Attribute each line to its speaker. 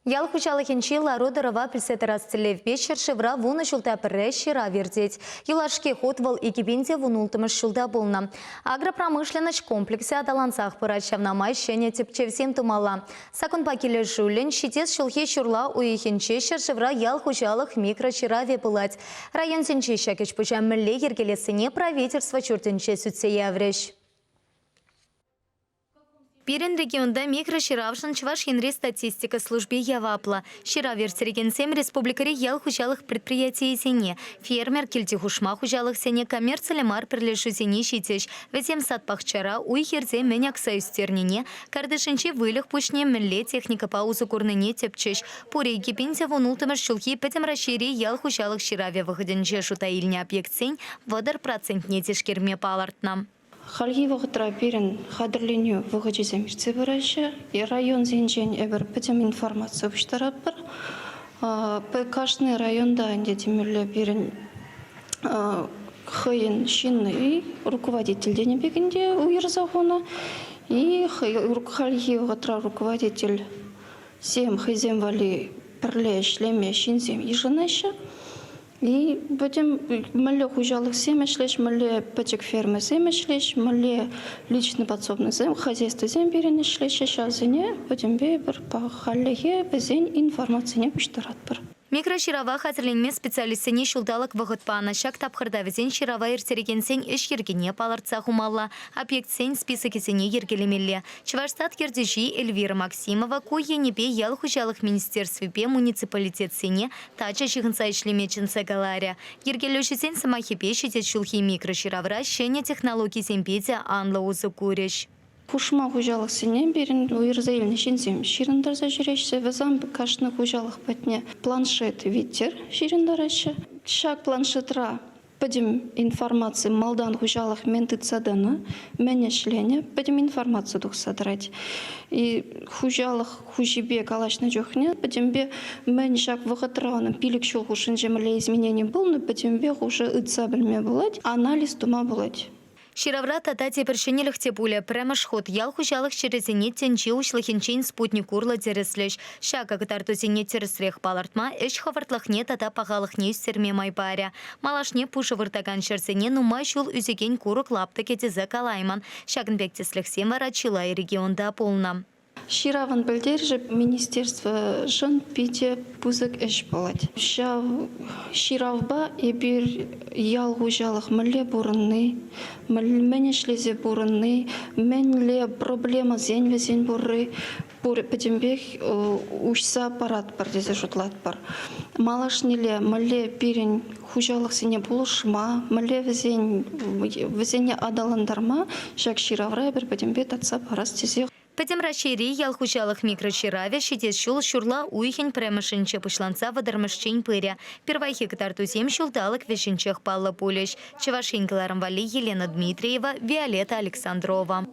Speaker 1: Ял хучалыхинчи лародырова пильсетерастелев вечер шевра вуна шулта пірре шира вердеть. Юлашке хотвал экипинде вунултымыш шулда болна. Агропромышленность комплексе адалансах пырачавна майщене тепчевсем тумала. Сакун пакеле жулен, щитес шулхе шурла уехинче шевра ял хучалых микро шира вепылать. Район сенче шакеш пуча мілле ергелесіне правительство чуртенче сүтсе явреш. Пирен регионда микроширавшын чваш енре статистика службе явапла. Шира версерегенсем республикари ял хучалых предприятий сене. Фермер кельти хушма хучалых сене коммерциялемар прилешу сене щитеш. Ветем садпахчара уйхерзе меняк союстернине. Кардышинчи вылях пушне мелле техника паузу курныне тепчеш. Пуре экипинте вунултымыш шулхи петем расшири ял хучалых шираве выходенче шутаильне объект сень водар процентне тешкерме палартнам.
Speaker 2: Хальги вогтра пирен хадерлению выходить мирце выраща и район зенчен эбер петем информацию вштараппар. Каждый районда анде темирле пирен хыйын шинный руководитель денебегенде уйрзахона и хальги вогтра руководитель сем хызем вали перле шлеме шинзем еженаще. И будем мале хужалых семешлеш, мале пачек фермы семешлеш, мале личный подсобный зем, хозяйство зем перенешлеш, сейчас зене будем бебер по халлеге безень информации не пуштаратпар.
Speaker 1: Микроширава хазерленме специалистсене шулдалык вағытпана шак тапқырда везен ширава ертерегенсен еш ергене паларца хумалла, объектсен списокесене ергелемелле. Чварстат кердежи Эльвира Максимова куенепе ял хужалых министерствепе муниципалитетсене тача жығынса ишлемечінсе галаря. Ергелешесен самахипе шетет шулхи микроширавра шене технологии семпеде анла узы куреш.
Speaker 2: Хушма хужалых сенен берин уйрзаильный шинзем шириндарза жүрешсе, везам кашны хужалых патне планшет витер шириндараща. Шак планшетра подим информации малдан хужалых менты цадана, менешлене, подим информацию дух содрать. И хужалых хужибе калашна жохне, подим бе мен шак вахатраным пилик шел хушинжемле изменений был, но подим бе хуже ыцабельме булать, анализ тума булать.
Speaker 1: Ширавра тата тепершенелых тепуля премаш ход ял хужалых черезене тенчи ушлахинчен спутник урла тереслеш. Шака катартузене тересрех палартма, эш хавартлахне тата пагалых не үстерме майпаря. Малашне пуша выртаган шерсене нумай шул үзеген курок лапты кетезе калайман. Шагын бектеслих семара чилай регионда полна.
Speaker 2: Шираван бельдерже министерство жен пите пузык эш болать. Ширавба и бир ял хужалых мле бурны, мене шлезе бурны, менле проблема зень везень буры, потембех ушса аппарат пар дезе жутлат пар. Малашнеле мле пирень хужалых сене булышма, мле везень адаландарма, шак ширавра бир потембе татса парас тезе.
Speaker 1: Петем расшири ял хучалых микрошираве щитес шул шурла уйхень премышинче пышланца вадармышчень пыря. Первайхи катартузем шулдалык вешинчех палла пулеш. Чевашинкаларам вали Елена Дмитриева, Виолетта Александрова.